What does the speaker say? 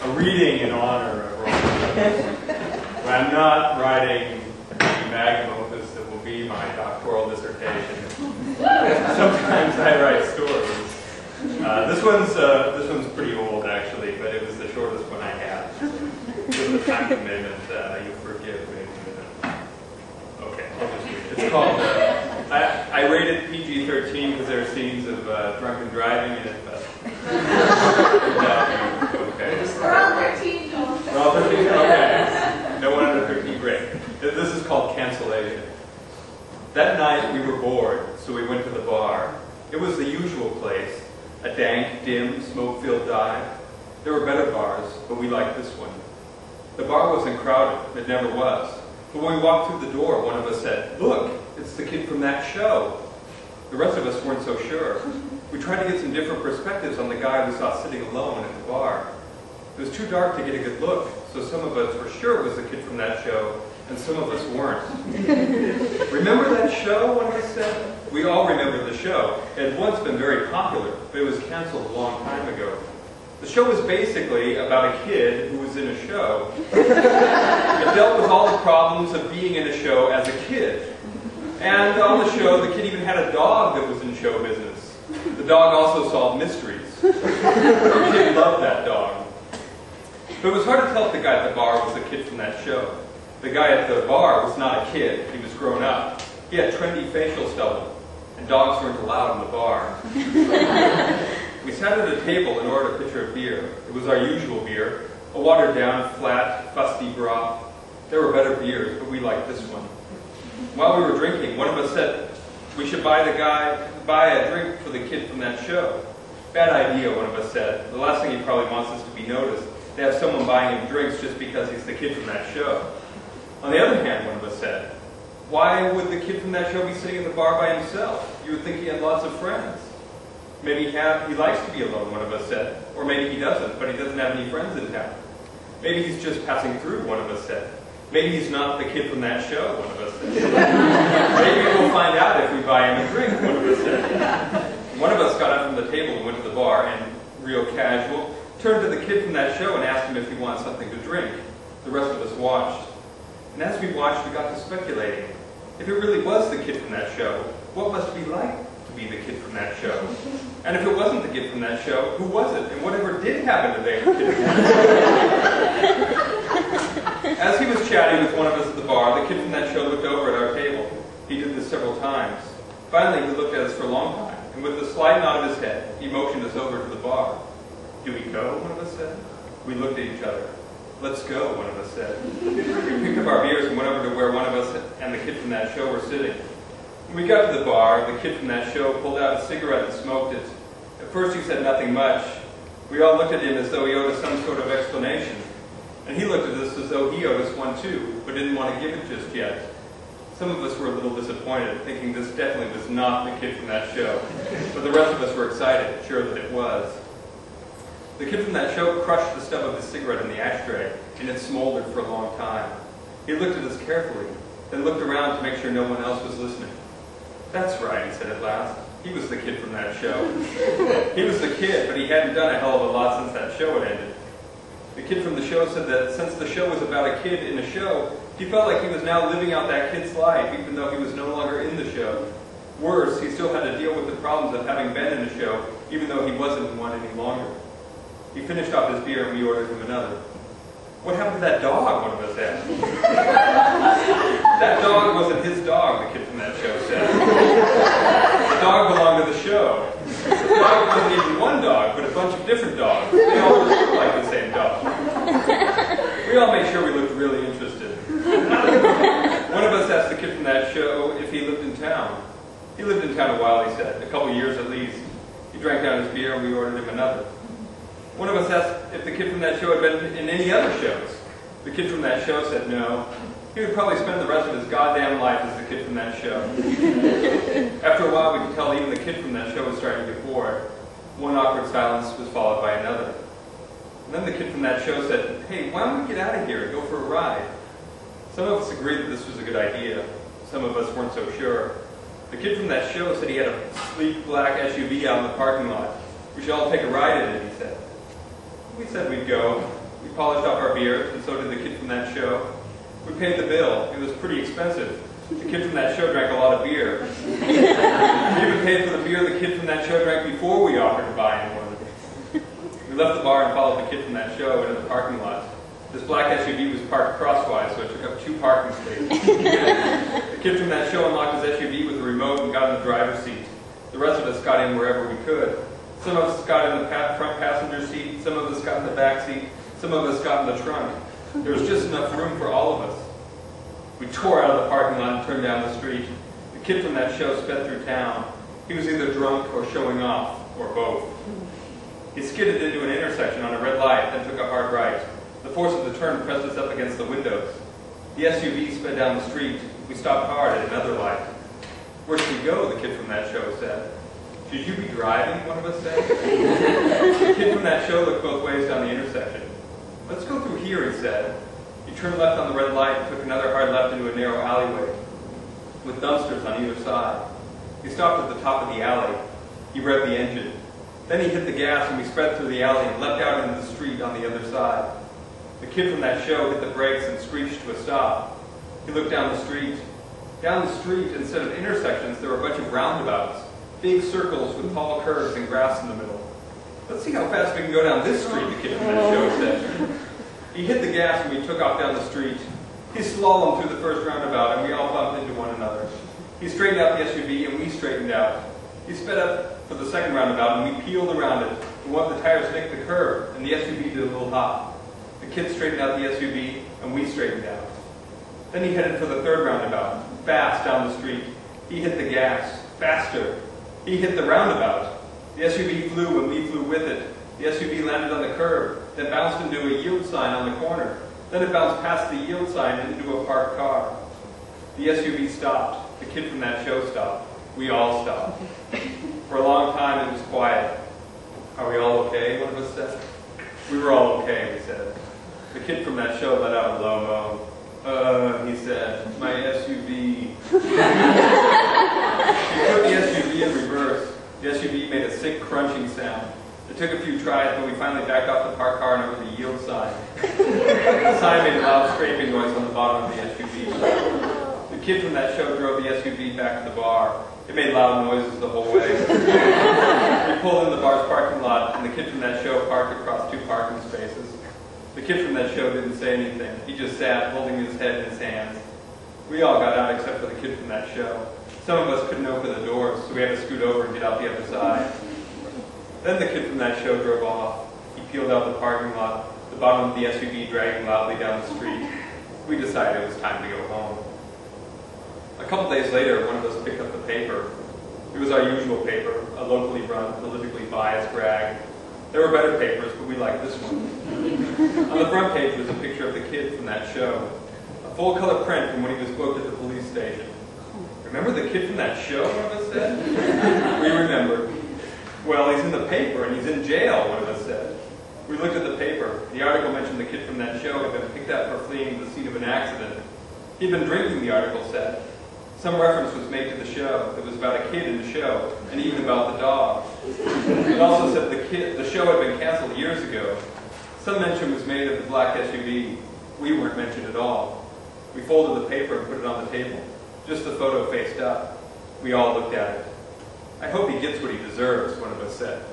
a reading in honor of Ron. I'm not writing the magnum opus that will be my doctoral dissertation. Sometimes I write stories. This one's pretty old actually, but it was the shortest one I had. With the time commitment, you forgive me. Okay, I'll just read it. It's called. I rated PG-13 because there are scenes of drunken driving in it, but. Okay. We're all 13, Joel. We're all 13? Okay. No one under 13, great. This is called Cancellation. That night we were bored, so we went to the bar. It was the usual place, a dank, dim, smoke-filled dive. There were better bars, but we liked this one. The bar wasn't crowded, it never was. But when we walked through the door, one of us said, "Look, it's the kid from that show." The rest of us weren't so sure. We tried to get some different perspectives on the guy we saw sitting alone at the bar. It was too dark to get a good look, so some of us were sure it was the kid from that show, and some of us weren't. "Remember that show?" one of us said. We all remembered the show. It had once been very popular, but it was canceled a long time ago. The show was basically about a kid who was in a show. It dealt with all the problems of being in a show as a kid. And on the show, the kid even had a dog that was in show business. The dog also solved mysteries. The kid loved that dog. But it was hard to tell if the guy at the bar was the kid from that show. The guy at the bar was not a kid. He was grown up. He had trendy facial stubble, and dogs weren't allowed in the bar. We sat at a table and ordered a pitcher of beer. It was our usual beer, a watered-down, flat, fusty broth. There were better beers, but we liked this one. While we were drinking, one of us said, "We should buy a drink for the kid from that show." "Bad idea," one of us said. "The last thing he probably wants is to be noticed, to have someone buying him drinks just because he's the kid from that show." On the other hand, one of us said, "Why would the kid from that show be sitting at the bar by himself? You would think he had lots of friends." "Maybe he likes to be alone," one of us said. "Or maybe he doesn't, but he doesn't have any friends in town." "Maybe he's just passing through," one of us said. "Maybe he's not the kid from that show," one of us said. "Maybe we'll find out if we buy him a drink," one of us said. One of us got up from the table and went to the bar and, real casual, turned to the kid from that show and asked him if he wanted something to drink. The rest of us watched. And as we watched, we got to speculating. If it really was the kid from that show, what must it be like to be the kid from that show? And if it wasn't the kid from that show, who was it? And whatever did happen to the kid from that show? As he was chatting with one of us at the bar, the kid from that show looked over at our table. He did this several times. Finally, he looked at us for a long time, and with a slight nod of his head, he motioned us over to the bar. "Do we go?" one of us said. We looked at each other. "Let's go," one of us said. We picked up our beers and went over to where one of us and the kid from that show were sitting. When we got to the bar, the kid from that show pulled out a cigarette and smoked it. At first he said nothing much. We all looked at him as though he owed us some sort of explanation. And he looked at us as though he owed us one too, but didn't want to give it just yet. Some of us were a little disappointed, thinking this definitely was not the kid from that show. But the rest of us were excited, sure that it was. The kid from that show crushed the stub of his cigarette in the ashtray, and it smoldered for a long time. He looked at us carefully, then looked around to make sure no one else was listening. "That's right," he said at last. "He was the kid from that show." He was the kid, but he hadn't done a hell of a lot since that show had ended. The kid from the show said that since the show was about a kid in a show, he felt like he was now living out that kid's life, even though he was no longer in the show. Worse, he still had to deal with the problems of having been in a show, even though he wasn't in one any longer. He finished off his beer and we ordered him another. "What happened to that dog?" one of us asked. "That dog wasn't his dog," the kid from that show said. "The dog belonged to the show. The dog wasn't even one dog, but a bunch of different dogs. They all looked like the same dog." We all made sure we looked really interested. One of us asked the kid from that show if he lived in town. He lived in town a while, he said, a couple years at least. He drank down his beer and we ordered him another. One of us asked if the kid from that show had been in any other shows. The kid from that show said no. He would probably spend the rest of his goddamn life as the kid from that show. After a while, we could tell even the kid from that show was starting to get bored. One awkward silence was followed by another. And then the kid from that show said, "Hey, why don't we get out of here and go for a ride?" Some of us agreed that this was a good idea. Some of us weren't so sure. The kid from that show said he had a sleek black SUV out in the parking lot. "We should all take a ride in it," he said. We said we'd go. We polished off our beers, and so did the kid from that show. We paid the bill. It was pretty expensive. The kid from that show drank a lot of beer. We even paid for the beer the kid from that show drank before we offered to buy him one. We left the bar and followed the kid from that show into the parking lot. This black SUV was parked crosswise, so it took up 2 parking spaces. The kid from that show unlocked his SUV with a remote and got in the driver's seat. The rest of us got in wherever we could. Some of us got in the front passenger seat, some of us got in the back seat, some of us got in the trunk. There was just enough room for all of us. We tore out of the parking lot and turned down the street. The kid from that show sped through town. He was either drunk or showing off, or both. He skidded into an intersection on a red light, then took a hard right. The force of the turn pressed us up against the windows. The SUV sped down the street. We stopped hard at another light. "Where should we go?" the kid from that show said. "Should you be driving?" one of us said. The kid from that show looked both ways down the intersection. "Let's go through here," he said. He turned left on the red light and took another hard left into a narrow alleyway with dumpsters on either side. He stopped at the top of the alley. He revved the engine. Then he hit the gas and we sped through the alley and leapt out into the street on the other side. The kid from that show hit the brakes and screeched to a stop. He looked down the street. Down the street, instead of intersections, there were a bunch of roundabouts, big circles with tall curves and grass in the middle. "Let's see how fast we can go down this street," the kid from that show said. He hit the gas and we took off down the street. He slalomed through the first roundabout and we all bumped into one another. He straightened out the SUV and we straightened out. He sped up for the second roundabout and we peeled around it. And one of the tires nicked the curb and the SUV did a little hop. The kid straightened out the SUV and we straightened out. Then he headed for the third roundabout, fast down the street. He hit the gas, faster. He hit the roundabout. The SUV flew and we flew with it. The SUV landed on the curb, then bounced into a yield sign on the corner. Then it bounced past the yield sign and into a parked car. The SUV stopped. The kid from that show stopped. We all stopped. For a long time it was quiet. "Are we all okay?" one of us said. "We were all okay," we said. The kid from that show let out a low moan. He said, "My SUV." He put the SUV in reverse. The SUV made a sick crunching sound. It took a few tries, but we finally backed off the parked car and over the yield sign. The sign made a loud scraping noise on the bottom of the SUV. The kid from that show drove the SUV back to the bar. It made loud noises the whole way. We pulled in the bar's parking lot, and the kid from that show parked across 2 parking spaces. The kid from that show didn't say anything. He just sat, holding his head in his hands. We all got out except for the kid from that show. Some of us couldn't open the doors, so we had to scoot over and get out the other side. Then the kid from that show drove off. He peeled out the parking lot, the bottom of the SUV dragging loudly down the street. We decided it was time to go home. A couple days later, one of us picked up the paper. It was our usual paper, a locally run, politically biased rag. There were better papers, but we liked this one. On the front page was a picture of the kid from that show, a full-color print from when he was booked at the police station. "Remember the kid from that show?" one of us said. We remembered. "Well, he's in the paper and he's in jail," one of us said. We looked at the paper. The article mentioned the kid from that show had been picked up for fleeing the scene of an accident. He'd been drinking, the article said. Some reference was made to the show. It was about a kid in the show, and even about the dog. It also said the show had been canceled years ago. Some mention was made of the black SUV. We weren't mentioned at all. We folded the paper and put it on the table. Just the photo faced up. We all looked at it. "I hope he gets what he deserves," one of us said.